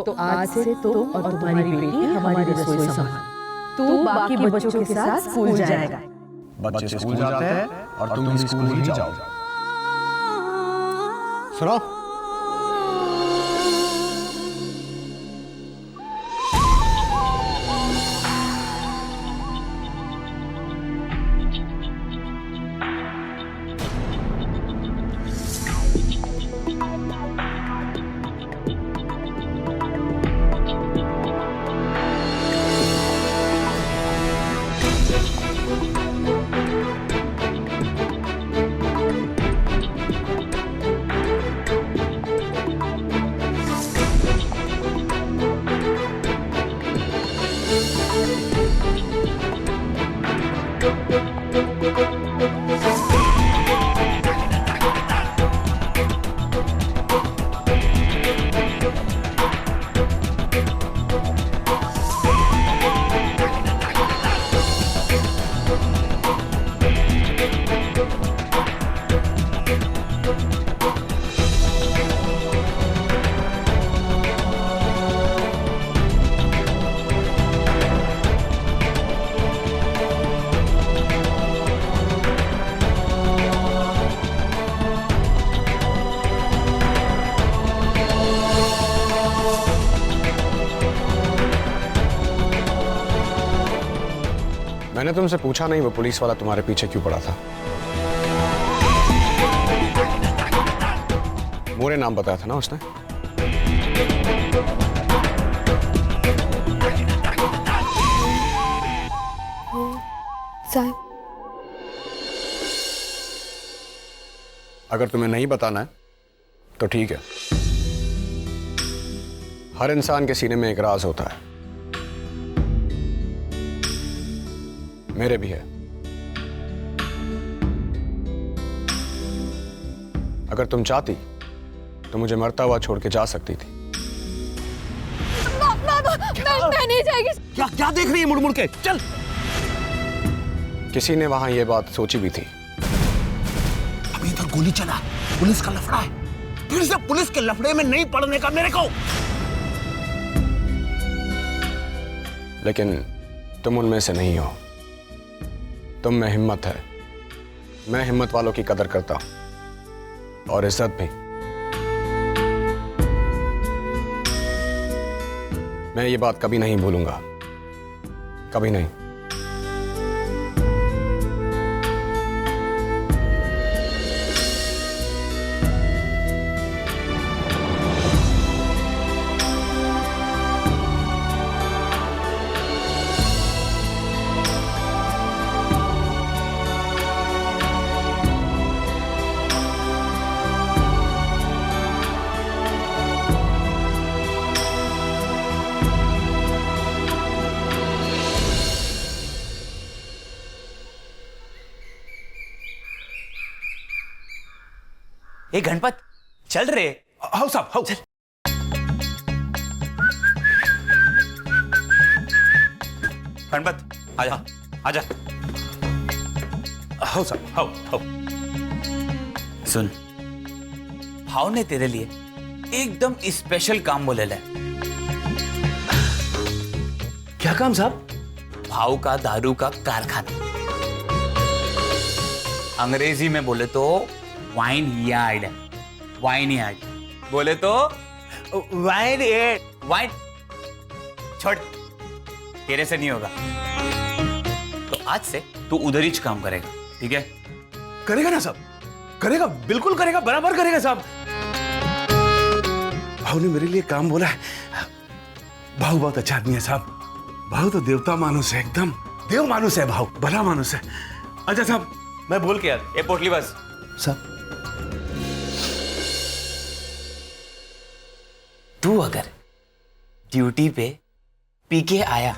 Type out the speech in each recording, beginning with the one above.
तो आज से तुम और तुम्हारी बेटी हमारी रसोई संभाल। तू बाकी बच्चों के साथ स्कूल जाएगा। बच्चे स्कूल जाते हैं और तुम भी स्कूल ही जाओ। सुनो, मैंने तुमसे पूछा नहीं वो पुलिस वाला तुम्हारे पीछे क्यों पड़ा था? मोरे नाम बताया था ना उसने? साहब, अगर तुम्हें नहीं बताना है तो ठीक है। हर इंसान के सीने में एक राज होता है, मेरे भी है। अगर तुम चाहती तो मुझे मरता हुआ छोड़ के जा सकती थी। मैं नहीं जाएगी। क्या क्या देख रही है मुड़ मुड़ के? चल। किसी ने वहां यह बात सोची भी थी। अभी इधर गोली चला, पुलिस का लफड़ा है। फिर से पुलिस के लफड़े में नहीं पड़ने का मेरे को। लेकिन तुम उनमें से नहीं हो। तुम में हिम्मत है। मैं हिम्मत वालों की कदर करता हूं और इज्जत भी। मैं ये बात कभी नहीं भूलूंगा, कभी नहीं। ए गणपत, चल रहे। हाउ साहब, हाउ। गणपत, आजा आजा। हाउ साहब, हाउ हाउ। सुन, भाव ने तेरे लिए एकदम स्पेशल काम बोले है। क्या काम साहब? भाव का दारू का कारखाना, अंग्रेजी में बोले तो वाइन यार्ड। वाइन यार्ड बोले तो वाइन यार्ड। वाइन छोड़, तेरे से नहीं होगा। तो आज से तू उधर ही काम करेगा, ठीक है? करेगा ना साहब, करेगा, बिल्कुल करेगा, बराबर करेगा साहब। भाव ने मेरे लिए काम बोला है। भाव बहुत अच्छा आदमी है साहब। भाव तो देवता मानुस है, एकदम देव मानुस है। भाव भला मानुस है। अच्छा साहब, मैं भूल के यार, ये पोटली बस साहब। तू अगर ड्यूटी पे पी के आया,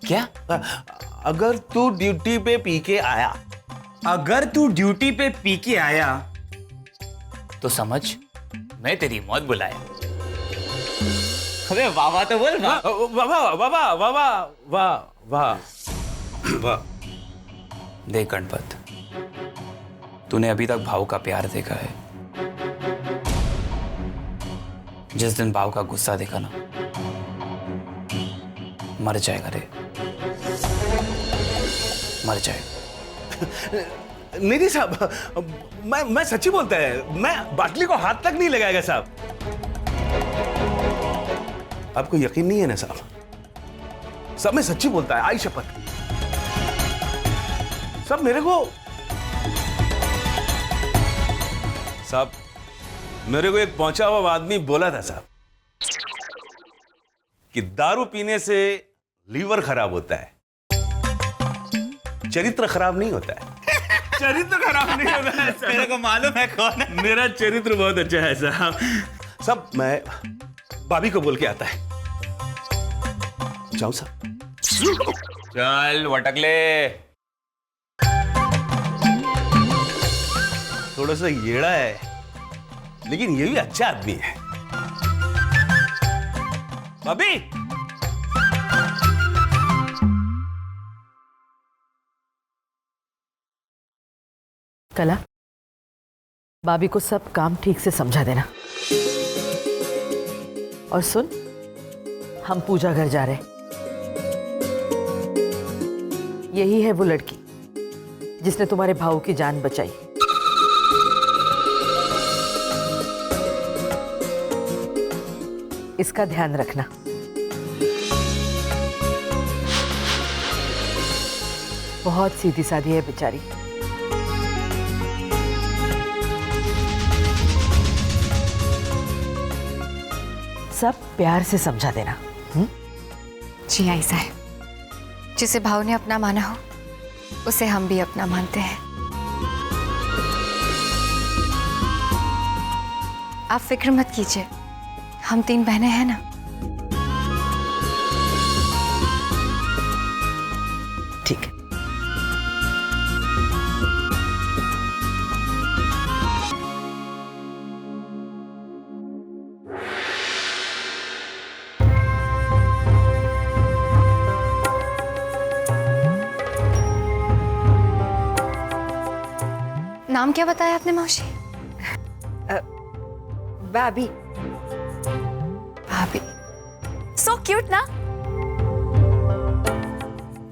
क्या? अगर तू ड्यूटी पे पी के आया, अगर तू ड्यूटी पे पी के आया तो समझ मैं तेरी मौत बुलाया। अबे वाह वाह तो बोल। वाह वाह वाह वाह वाह वाह वाह वाह। देख गणपत, तूने अभी तक भाव का प्यार देखा है। जिस दिन भाव का गुस्सा देखा ना, मर जाएगा रे, मर जाएगा। नहीं साहब, मैं सच्ची बोलता है, मैं बाटली को हाथ तक नहीं लगाएगा साहब। आपको यकीन नहीं है ना साहब? सब मैं सच्ची बोलता है, आई शपथ। सब मेरे को साहब, मेरे को एक पहुंचा हुआ आदमी बोला था साहब कि दारू पीने से लीवर खराब होता है, चरित्र खराब नहीं होता है। चरित्र खराब नहीं होता है। मेरे को मालूम है कौन है। मेरा चरित्र बहुत अच्छा है साहब। सब मैं भाभी को बोल के आता है। जाऊं साहब? चल वटकले। थोड़ा सा येड़ा है, लेकिन ये भी अच्छा आदमी है। भाभी, कला, भाभी को सब काम ठीक से समझा देना। और सुन, हम पूजा घर जा रहे हैं। यही है वो लड़की जिसने तुम्हारे भाऊ की जान बचाई। इसका ध्यान रखना। बहुत सीधी सादी है बेचारी। सब प्यार से समझा देना। जी ऐसा है, जिसे भाव ने अपना माना हो उसे हम भी अपना मानते हैं। आप फिक्र मत कीजिए, हम 3 बहनें हैं ना। ठीक है। नाम क्या बताया आपने मौसी? भाभी। भाभी, सो क्यूट ना।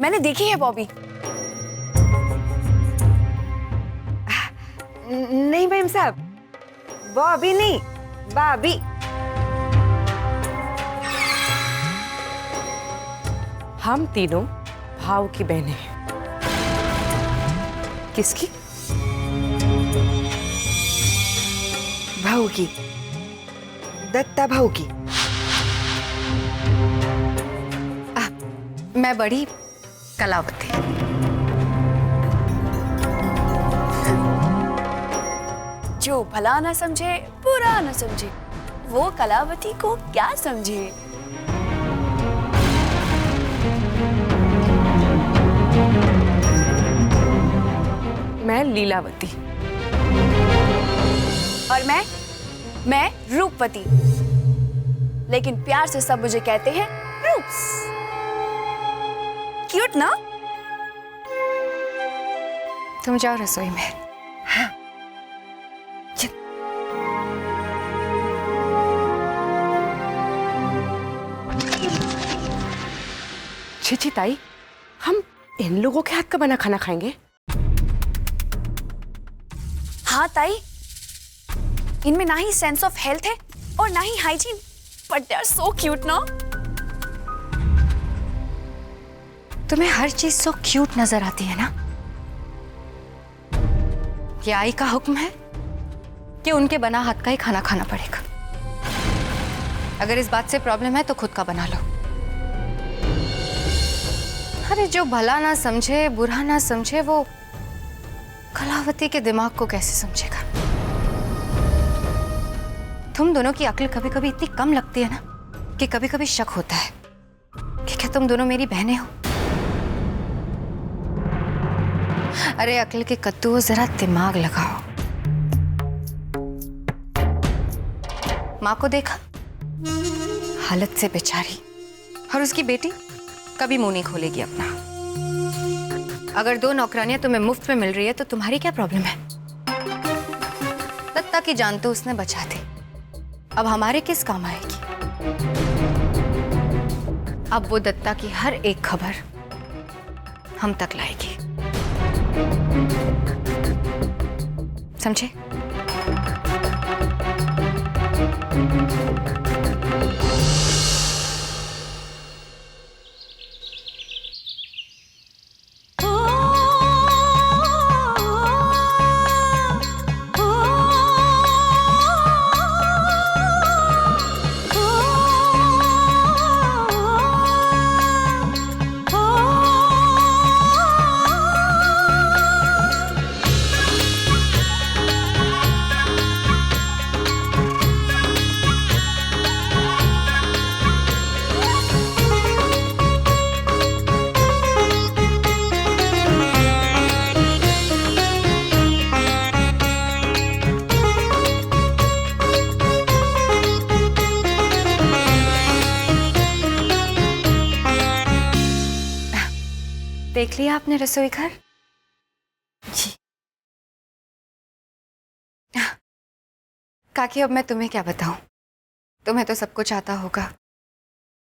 मैंने देखी है बॉबी। नहीं मैम साहब, बॉबी नहीं, भाभी। हम तीनों भाव की बहनें हैं। किसकी? भाऊ की, दत्ता भाऊ की। मैं बड़ी कलावती। जो भला ना समझे, बुरा ना समझे, वो कलावती को क्या समझे। मैं लीलावती। और मैं रूपवती। लेकिन प्यार से सब मुझे कहते हैं रूप्स। क्यूट ना? तुम जाओ रसोई में। हाँ। छी ताई, हम इन लोगों के हाथ का बना खाना खाएंगे? हाँ ताई, इनमें ना ही सेंस ऑफ हेल्थ है और ना ही hygiene, but they are so cute ना। तुम्हें हर चीज सो क्यूट नजर आती है ना? ये आई का हुक्म है कि उनके बना हाथ का ही खाना खाना पड़ेगा। अगर इस बात से प्रॉब्लम है तो खुद का बना लो। अरे जो भला ना समझे, बुरा ना समझे, वो कलावती के दिमाग को कैसे समझेगा? तुम दोनों की अक्ल कभी कभी इतनी कम लगती है ना कि कभी कभी शक होता है कि क्या तुम दोनों मेरी बहनें हो। अरे अक्ल के कद्दू, जरा दिमाग लगाओ। माँ को देखा, हालत से बेचारी, और उसकी बेटी कभी मुंह नहीं खोलेगी अपना। अगर 2 नौकरानियां तुम्हें मुफ्त में मिल रही है तो तुम्हारी क्या प्रॉब्लम है? दत्ता की जान तो उसने बचा दी, अब हमारे किस काम आएगी? अब वो दत्ता की हर एक खबर हम तक लाएगी, समझे? देख लिया आपने रसोई घर? जी। काकी, अब मैं तुम्हें क्या बताऊं? तुम्हें तो सब कुछ आता होगा।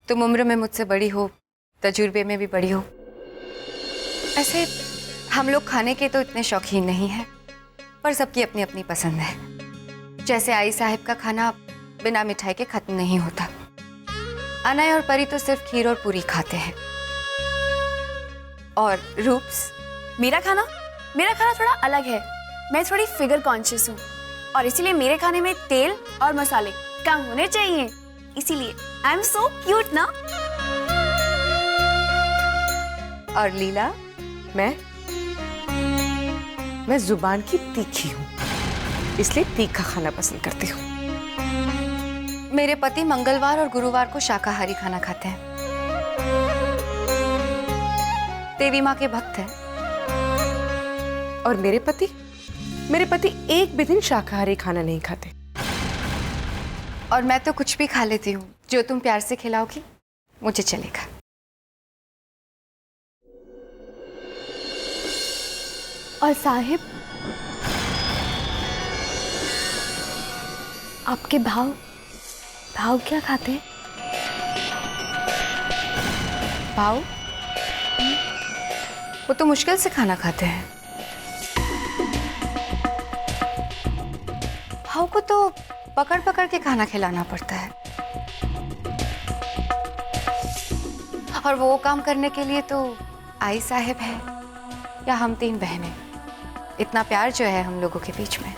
तुम उम्र में मुझसे बड़ी हो, तजुर्बे में भी बड़ी हो। ऐसे हम लोग खाने के तो इतने शौकीन नहीं हैं, पर सबकी अपनी अपनी पसंद है। जैसे आई साहिब का खाना बिना मिठाई के खत्म नहीं होता। अनय और परी तो सिर्फ खीर और पूरी खाते हैं। और रूप्स? मेरा खाना थोड़ा अलग है। मैं थोड़ी फिगर कॉन्शियस हूँ और इसीलिए मेरे खाने में तेल और मसाले कम होने चाहिए। इसीलिए आई एम सो क्यूट ना। और लीला? मैं जुबान की तीखी हूँ, इसलिए तीखा खाना पसंद करती हूँ। मेरे पति मंगलवार और गुरुवार को शाकाहारी खाना खाते हैं। देवी माँ के भक्त हैं। और मेरे पति एक भी दिन शाकाहारी खाना नहीं खाते। और मैं तो कुछ भी खा लेती हूँ, जो तुम प्यार से खिलाओगी मुझे चलेगा। और साहिब, आपके भाव क्या खाते हैं? भाव? वो तो मुश्किल से खाना खाते हैं। भाव को तो पकड़ पकड़ के खाना खिलाना पड़ता है। और वो काम करने के लिए तो आई साहिब है या हम 3 बहनें। इतना प्यार जो है हम लोगों के बीच में।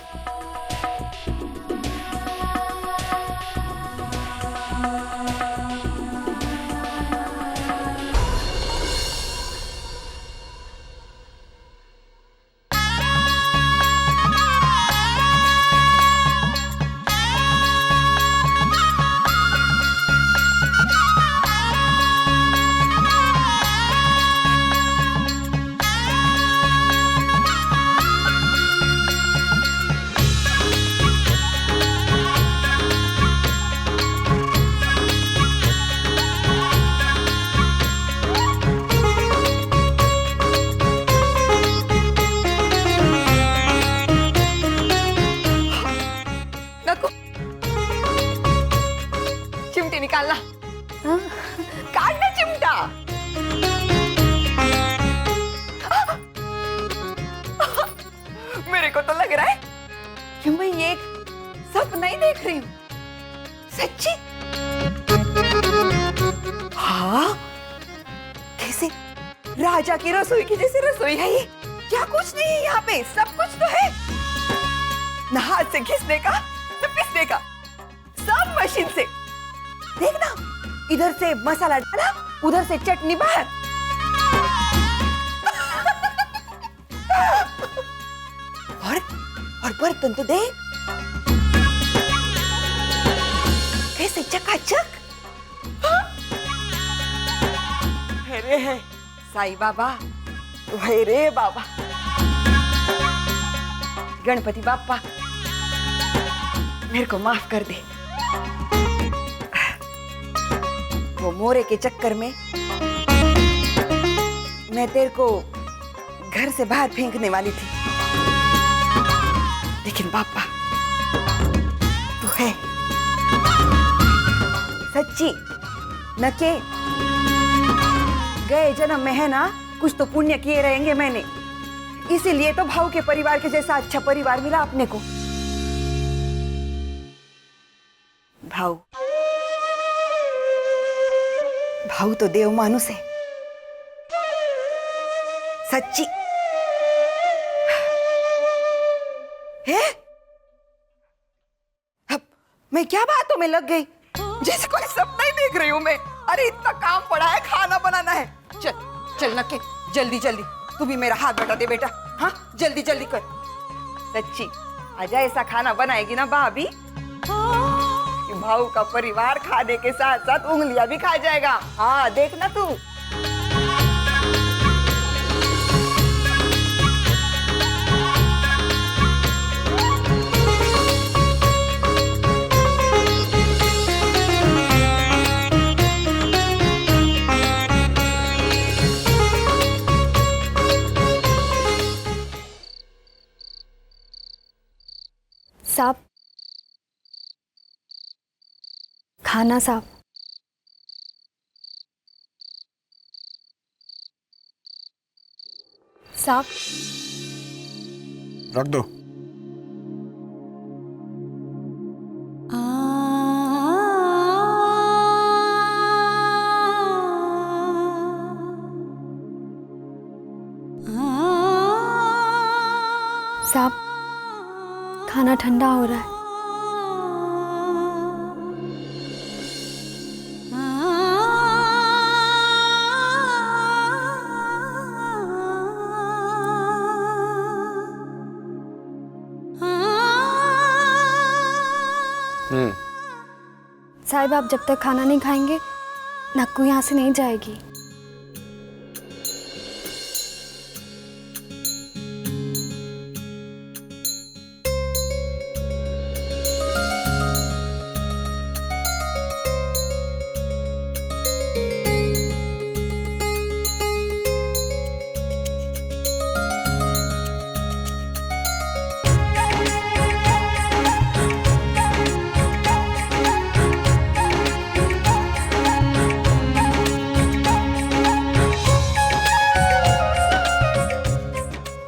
चिमटी निकालना। काटना चिमटा। मेरे को तो लग रहा है कि मैं ये सपना ही देख रही हूँ। सच्ची? हाँ, कैसे राजा की रसोई की जैसी रसोई है ये। क्या कुछ नहीं है यहाँ पे, सब कुछ तो है। न हाथ से घिसने का, न पिसने का, सब मशीन से। देखना, इधर से मसाला डाला, उधर से चटनी बाहर। और बर्तन तो देख, कैसे चकाचक। अरे है साईं बाबा, वही रे बाबा, गणपति बापा, मेरे को माफ कर दे। वो मोरे के चक्कर में मैं तेरे को घर से बाहर फेंकने वाली थी, लेकिन बापा तू है सच्ची, न के गए जन्म में है ना कुछ तो पुण्य किए रहेंगे मैंने, इसीलिए तो भाऊ के परिवार के जैसा अच्छा परिवार मिला अपने को। भाऊ भाऊ तो देव मानुस है, सच्ची है। अब मैं क्या बातों में लग गई, जैसे कोई सपना ही देख रही हूं मैं। अरे इतना काम पड़ा है, खाना बनाना है। चल चल नक्के, जल्दी जल्दी तू भी मेरा हाथ बटा दे बेटा। हाँ जल्दी जल्दी कर। सच्ची आजा, ऐसा खाना बनाएगी ना भाभी कि भाऊ का परिवार खाने के साथ साथ उंगलियां भी खा जाएगा। हाँ देखना तू। साहब, खाना साहब। साहब रख दो। साहब खाना ठंडा हो रहा है। साहिब आप जब तक खाना नहीं खाएंगे नक्कू यहाँ से नहीं जाएगी।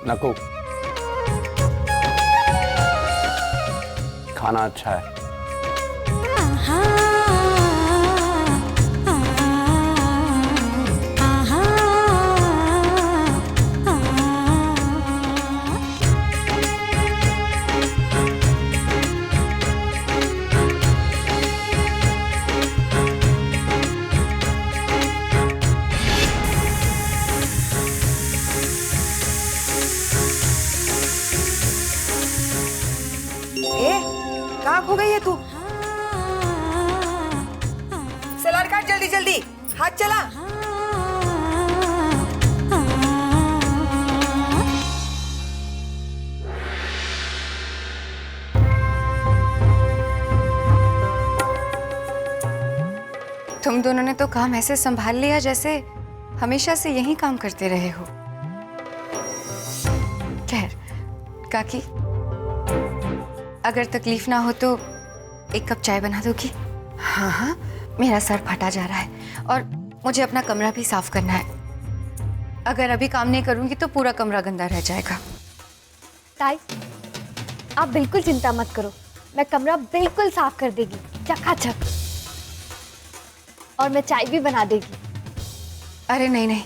नक्कू, खाना अच्छा है। कहाँ खो गई है तू? सलाद काट जल्दी जल्दी, हाथ चला। तुम दोनों ने तो काम ऐसे संभाल लिया जैसे हमेशा से यही काम करते रहे हो। खैर काकी, अगर तकलीफ ना हो तो एक कप चाय बना दोगी? हाँ हाँ, मेरा सर फटा जा रहा है और मुझे अपना कमरा भी साफ करना है। अगर अभी काम नहीं करूंगी तो पूरा कमरा गंदा रह जाएगा। ताई आप बिल्कुल चिंता मत करो, मैं कमरा बिल्कुल साफ कर देगी चकाचक, और मैं चाय भी बना देगी। अरे नहीं नहीं,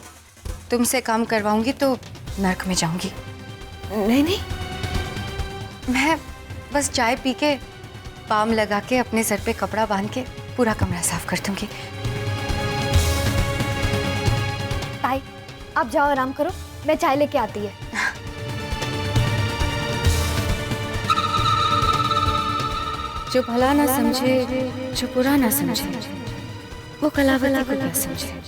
तुमसे काम करवाऊंगी तो नर्क में जाऊंगी। नहीं नहीं, मैं बस चाय पी के पाम लगा के अपने सर पे कपड़ा बांध के पूरा कमरा साफ कर दूंगी। ताई आप जाओ आराम करो, मैं चाय लेके आती है। जो भला ना समझे, जो बुरा ना समझे, वो कलावती को क्या समझे।